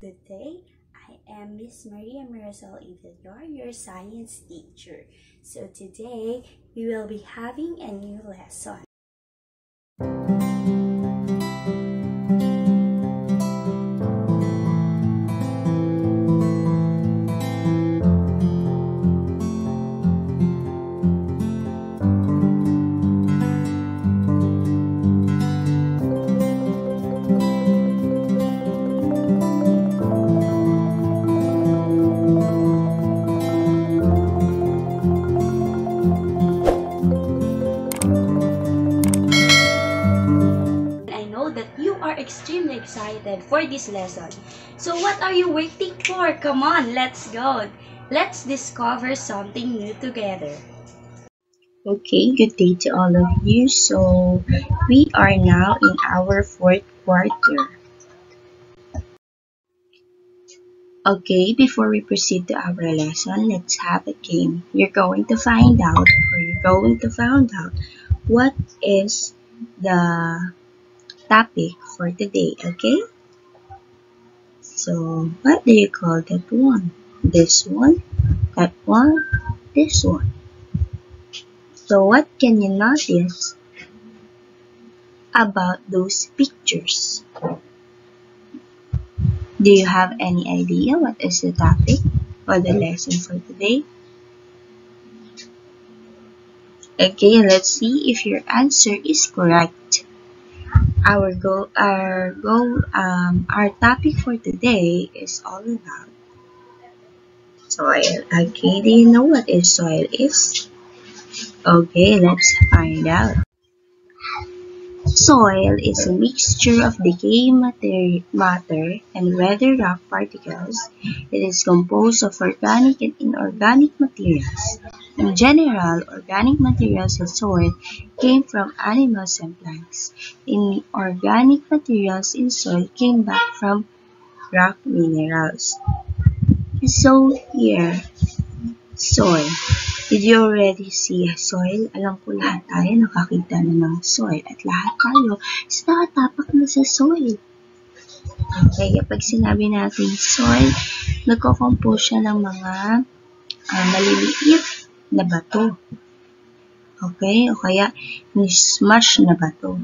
Good day. I am Miss Maria Marisol Ivillar, your science teacher. So today, we will be having a new lesson. Extremely excited for this lesson. So what are you waiting for? Come on, let's go. Let's discover something new together. Okay, good day to all of you. So we are now in our fourth quarter. Okay, before we proceed to our lesson, let's have a game. You're going to find out what is the topic for today, okay? So, what do you call that one? This one, that one, this one. So, what can you notice about those pictures? Do you have any idea what is the topic or the lesson for today? Okay, let's see if your answer is correct. Our topic for today is all about soil. Okay, do you know what is soil is? Okay, let's find out. Soil is a mixture of decaying matter and weathered rock particles. It is composed of organic and inorganic materials. In general, organic materials in soil came from animals and plants. Inorganic materials in soil came back from rock minerals. So here, soil. Did you already see a soil? Alam ko lahat tayo nakakita na ng soil at lahat tayo is nakatapak na sa soil. Okay, kapag sinabi natin soil, nagko-compose siya ng mga maliliit na bato. Okay, o kaya smash na bato.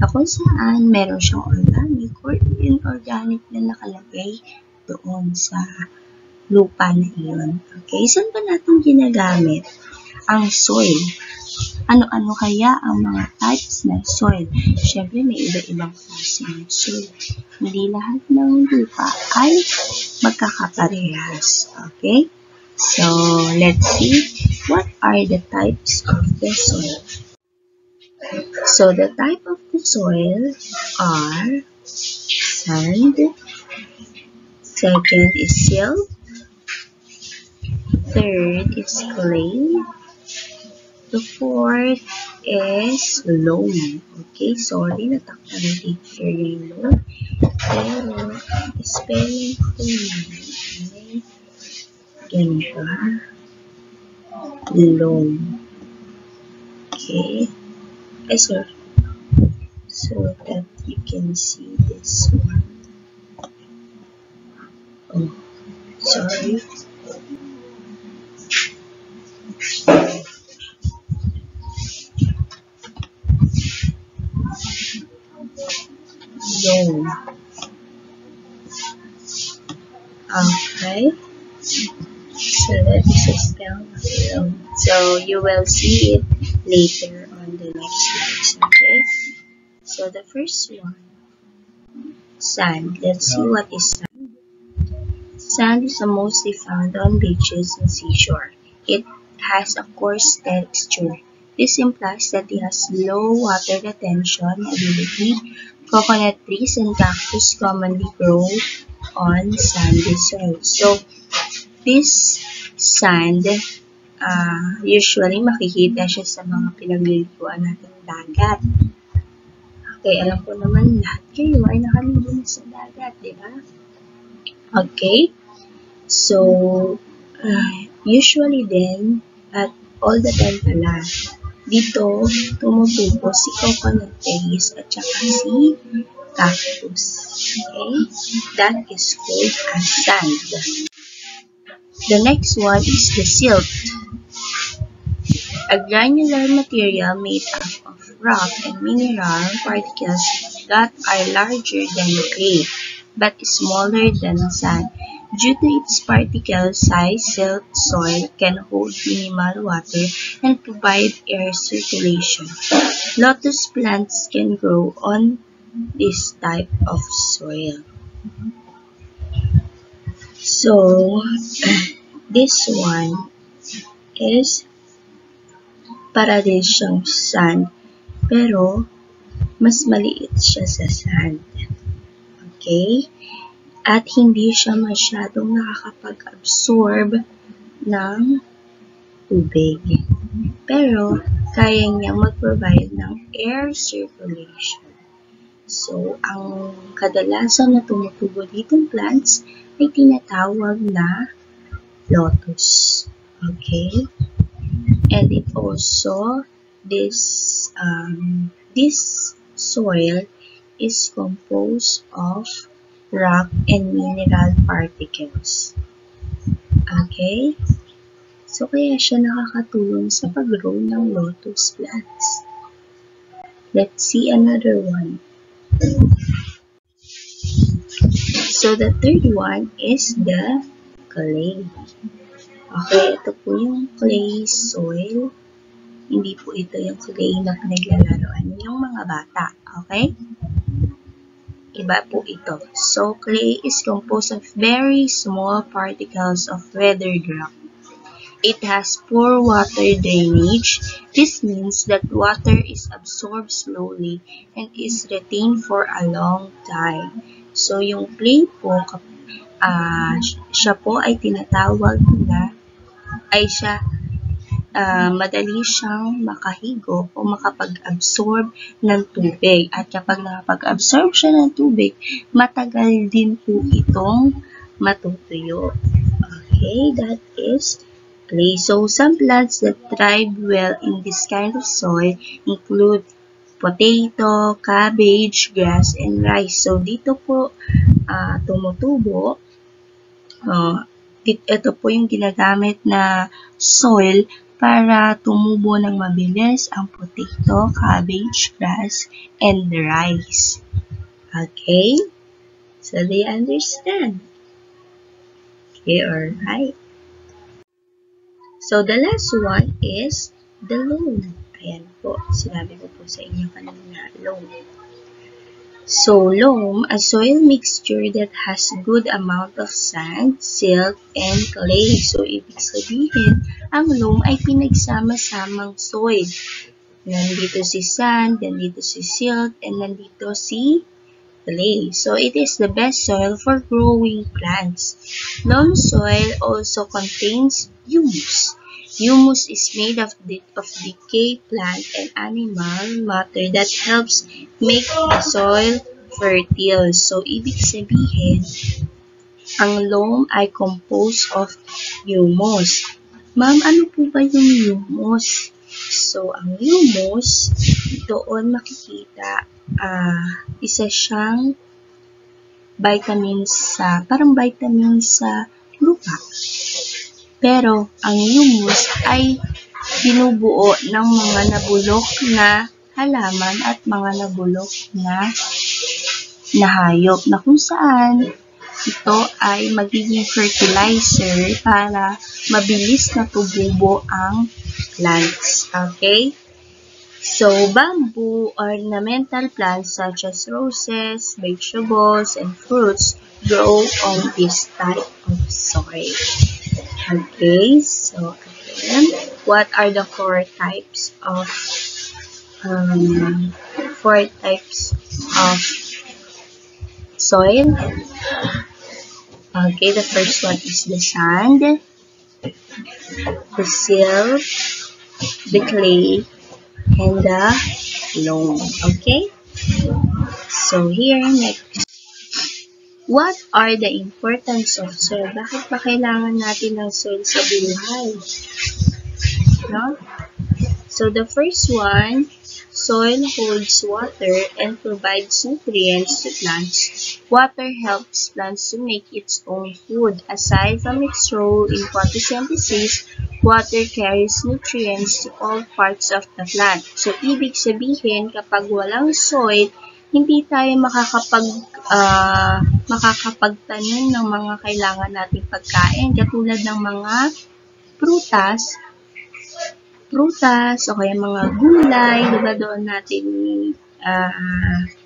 Kung saan meron siyang organic or inorganic na nakalagay doon sa lupa na iyon. Okay, saan ba natin ginagamit ang soil? Ano-ano kaya ang mga types ng soil? Siyempre, may iba-ibang klase ng soil. Hindi lahat ng lupa ay magkakaparehas. Okay? So, let's see what are the types of the soil. So, the type of the soil are sand, second is silt, third is clay. The fourth is loam. Okay, sorry, natakpan ng teacher yung loam. Pero, spelling ko ay ganito ha. Loam. Okay. Sorry. So that you can see this one. Oh, sorry. Loam. Okay. So that is a spell of loam. So you will see it later on the next slides. Okay. So the first one, sand. Let's see what is sand. Sand is mostly found on beaches and seashore. It has a coarse texture. This implies that it has low water retention ability. Coconut trees and cactus commonly grow on sandy soil. So, this sand, usually makikita siya sa mga pinagliliguan natin dagat. Okay, alam ko naman lahat kayo ay nakaligo na sa dagat, di ba? Okay, so, usually then, at all the time pala, dito tumutubo si coconut trees at saka si cactus. Okay? That is called as sand. The next one is the silt. A granular material made up of rock and mineral particles that are larger than clay, but smaller than sand. Due to its particle size, silt soil can hold minimal water and provide air circulation. Lotus plants can grow on this type of soil. So, this one is para din siyang sand, pero mas maliit siya sa sand. Okay? At hindi siya masyadong nakakapag-absorb ng tubig. Pero, kaya niyang mag-provide ng air circulation. So, ang kadalasan na tumutubo ditong plants ay tinatawag na lotus. Okay? And it also, this soil is composed of rock and mineral particles. Okay? So, kaya siya nakakatulong sa pag-grow ng lotus plants. Let's see another one. So, the third one is the clay. Okay, ito po yung clay soil. Hindi po ito yung clay na pinaglalaroan yung mga bata. Okay? Iba po ito. So, clay is composed of very small particles of weathered rock. It has poor water drainage. This means that water is absorbed slowly and is retained for a long time. So, yung clay po, siya po ay tinatawag na, madali siyang makahigo o makapag-absorb ng tubig. At kapag nakapag-absorb siya ng tubig, matagal din po itong matutuyo. Okay, that is clay. So, some plants that thrive well in this kind of soil include potato, cabbage, grass, and rice. So, dito po tumutubo. Ito po yung ginagamit na soil para tumubo ng mabilis ang potato, cabbage, grass, and rice. Okay? So, they understand. Okay, alright. So, the last one is the loam. Ayan po, sinabi ko po sa inyo kanina, loam. So, loam, a soil mixture that has good amount of sand, silt, and clay. So, ibig sabihin, ang loam ay pinagsama-samang soil. Nandito si sand, nandito si silt, and nandito si clay. So, it is the best soil for growing plants. Loam soil also contains humus. Humus is made of decayed plant and animal matter that helps make the soil fertile. So, ibig sabihin, ang loam ay composed of humus. Ma'am, ano po ba yung humus? So, ang humus, doon makikita, isa siyang vitamins parang vitamins sa lupa. Pero, ang humus ay binubuo ng mga nabulok na halaman at mga nabulok na hayop na kung saan ito ay magiging fertilizer para mabilis na tumubo ang plants. Okay? So, bamboo ornamental plants such as roses, vegetables, and fruits grow on this type of soil. Okay, so again, what are the four types of soil? Okay, the first one is the sand, the silt, the clay, and the loam. Okay, so here next. What are the importance of soil? Bakit ba kailangan natin ng soil sa buhay? No? So, the first one, Soil holds water and provides nutrients to plants. Water helps plants to make its own food. Aside from its role in photosynthesis, water carries nutrients to all parts of the plant. So, ibig sabihin, kapag walang soil, hindi tayo makakapagtanim ng mga kailangan nating pagkain, katulad ng mga prutas, o kaya mga gulay, diba doon natin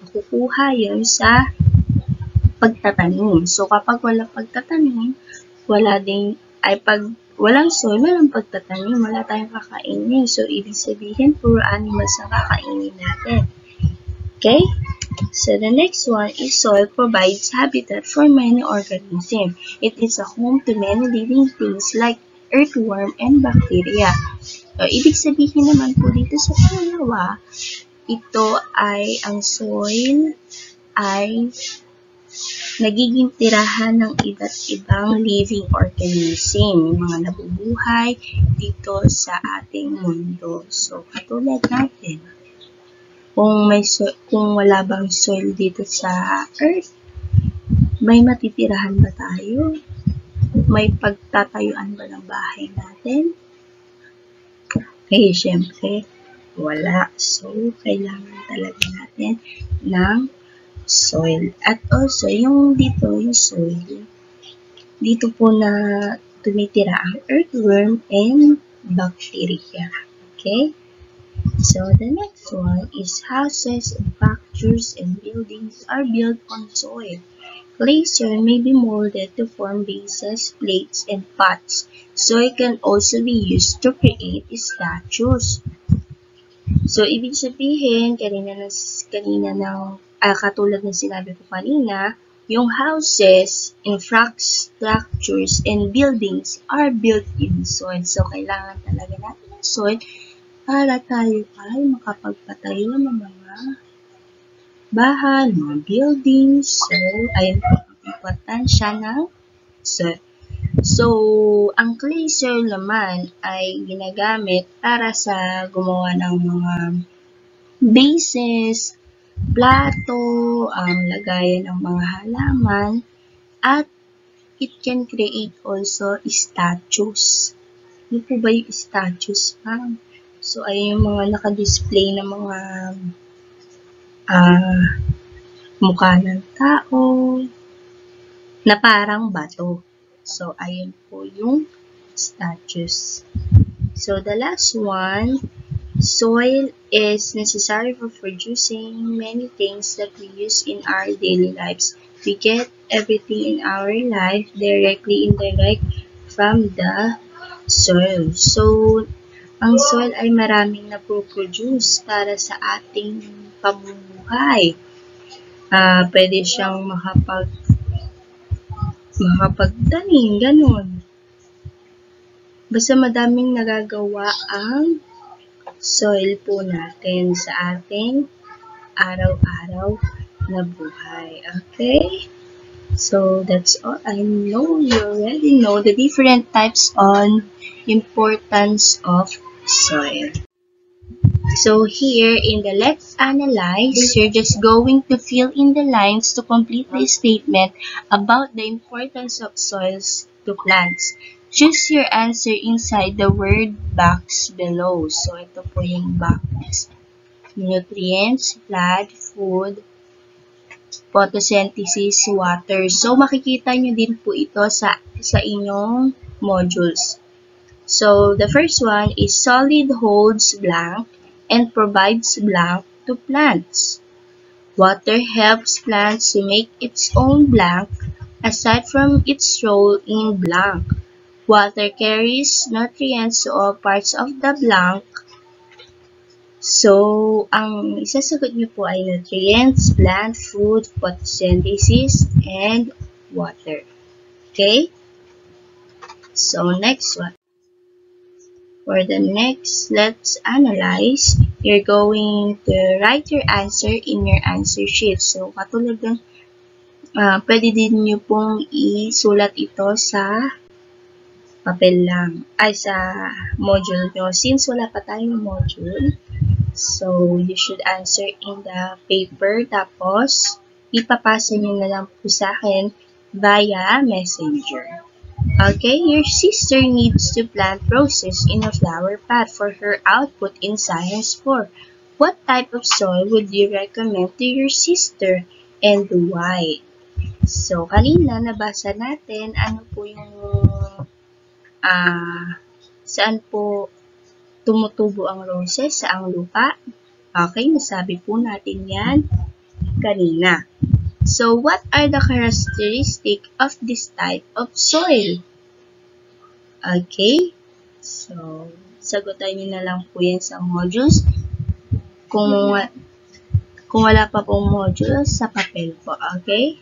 makukuha yun sa pagtatanim. So, kapag walang pagtatanim, pag walang soil, walang pagtatanim, wala tayong kakainin. So, ibig sabihin, puro animals ang kakainin natin. Okay? So, the next one is soil provides habitat for many organisms. It is a home to many living things like earthworm and bacteria. So, ibig sabihin naman po dito sa pangalawa, ang soil ay nagiging tirahan ng iba't ibang living organism, yung mga nabubuhay dito sa ating mundo. So, katulad natin, kung wala bang soil dito sa Earth, may matitirahan ba tayo? May pagtatayuan ba ng bahay natin? Okay, syempre, wala. So, kailangan talaga natin ng soil. At also, yung soil, dito po na tumitira ang earthworm and bacteria. Okay? So, the next one is houses, structures, and buildings are built on soil. Clay soil may be molded to form vases, plates, and pots. Soil can also be used to create statues. So, ibig sabihin, katulad ng sinabi ko kanina, yung houses, infrastructures, and buildings are built in soil. So, kailangan talaga natin ng soil para tayo ay makapagpatayo ng mga bahay, mga buildings. So, ayun po ang importansya ng soil. So, ang clay soil naman ay ginagamit para sa gumawa ng mga bases, plato, lagayan ng mga halaman, at it can create also statues. Ano po ba yung statues? So, ayun yung mga naka-display na mga mukha ng tao na parang bato. So, ayun po yung statues. So, the last one, soil is necessary for producing many things that we use in our daily lives. We get everything in our life directly, indirect from the soil. So, ang soil ay maraming napoproduce para sa ating pamumuhay. Pwede siyang makapagtanim, ganun. Basta madaming nagagawa ang soil po natin sa ating araw-araw na buhay. Okay? So, that's all. I know you already know the different types on importance of soil. So, here in the Let's Analyze, you're just going to fill in the lines to complete the statement about the importance of soils to plants. Choose your answer inside the word box below. So, ito po yung box. Nutrients, blood, food, photosynthesis, water. So, makikita nyo din po ito sa inyong modules. So, the first one is solid holds blank and provides blank to plants. Water helps plants to make its own blank aside from its role in blank. Water carries nutrients to all parts of the blank. So, ang isasagot nyo po ay nutrients, plant, food, photosynthesis, and water. Okay? So, next one. For the next, let's analyze. You're going to write your answer in your answer sheet. So, katulad ng, pwede din nyo pong isulat ito sa papel lang, ay sa module nyo. Since wala pa tayong module, So, you should answer in the paper. Tapos, ipapasa nyo na lang po sa akin via messenger. Okay, your sister needs to plant roses in a flower pot for her output in Science 4. What type of soil would you recommend to your sister and why? So, kanina nabasa natin ano po yung saan po tumutubo ang roses, sa ang lupa. Okay, nasabi po natin yan kanina. So, what are the characteristics of this type of soil? Okay, so, sagutan nyo na lang po yan sa modules. Kung wala pa pong modules, sa papel po, okay?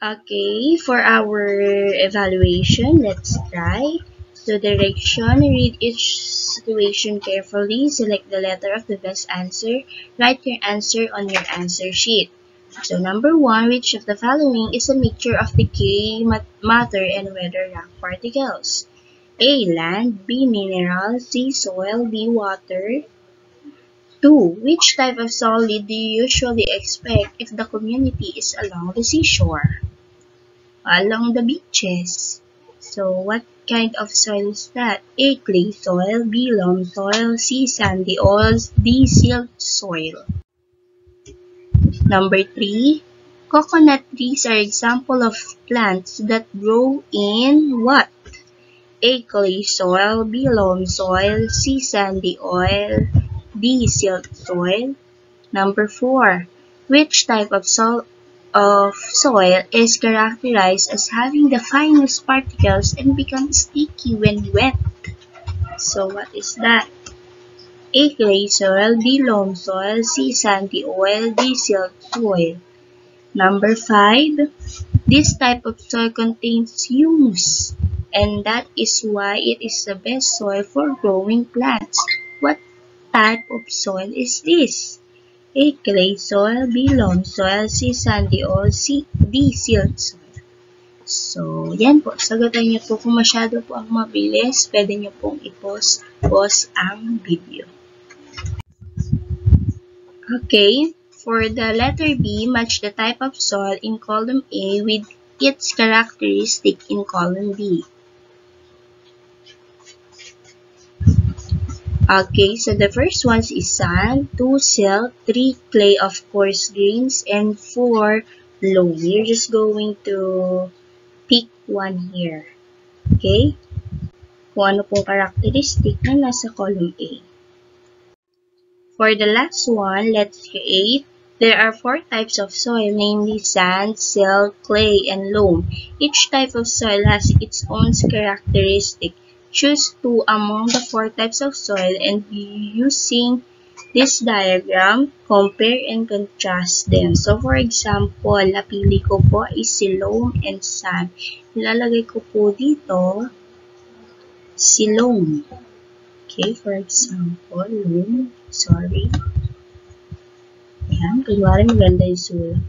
Okay, for our evaluation, let's try. So, direction, read each situation carefully, select the letter of the best answer, write your answer on your answer sheet. So, number 1, which of the following is a mixture of decay, matter, and weather rock particles? A. Land, B. Mineral, C. Soil, D. Water. 2. Which type of solid do you usually expect if the community is along the seashore? Along the beaches. So, what kind of soil is that? A. Clay soil, B. Loam soil, C. Sandy oils, D. Silt soil. Number 3, coconut trees are example of plants that grow in what? A. Clay soil, B. Loam soil, C. Sandy oil, D. Silt soil. Number 4, which type of soil is characterized as having the finest particles and become sticky when wet? So, what is that? A. Clay soil, B. Loam soil, C. Sandy oil, D. Silt soil. Number 5, this type of soil contains humus, and that is why it is the best soil for growing plants. What type of soil is this? A. Clay soil, B. Loam soil, C. Sandy oil, D. Silt soil. So, yan po. Sagutan niyo po. Kung masyado po ang mabilis, pwede niyo pong i-pause ang video. Okay, for the letter B, match the type of soil in column A with its characteristic in column B. Okay, so the first one is sand, 2 silt, 3 clay of coarse grains, and 4 loam. You're just going to pick one here. Okay? Kung ano pong characteristic na nasa column A. For the last one, let's create. There are 4 types of soil, namely sand, silt, clay, and loam. Each type of soil has its own characteristic. Choose 2 among the 4 types of soil and using this diagram, compare and contrast them. So, for example, napili ko po is si loam and sand. Ilalagay ko po dito si loam. Okay, for example, loam. Sorry. Ayan, kunwari maganda yung sulat.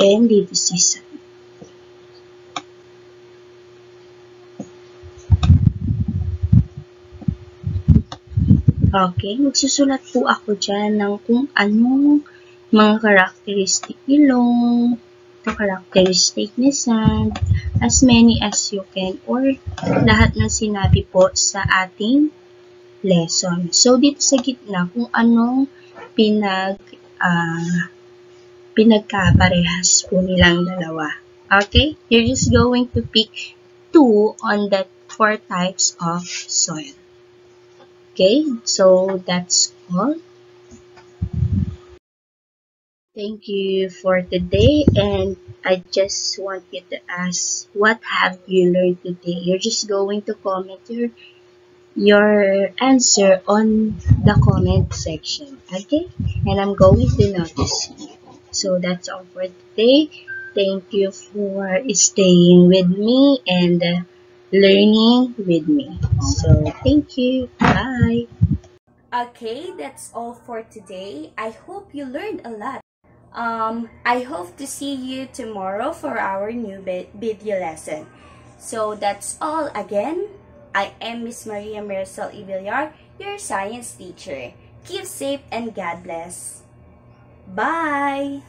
And dito si sand. Okay, magsusulat po ako dyan ng kung anong mga characteristic ni loam, the characteristic ni sand, as many as you can, or lahat ng sinabi po sa ating lesson. So, dito sa gitna, kung anong pinagkaparehas po nilang dalawa. Okay? You're just going to pick 2 on the 4 types of soil. Okay? So, that's all. Thank you for today, and I just want you to ask, what have you learned today? You're just going to comment your answer on the comment section, okay? And I'm going to notice you. So that's all for today. Thank you for staying with me and learning with me. So thank you. Bye. Okay, that's all for today. I hope you learned a lot. I hope to see you tomorrow for our new video lesson. So that's all again. I am Miss Maria Marisol Ibillar. your science teacher. Keep safe and God bless. Bye!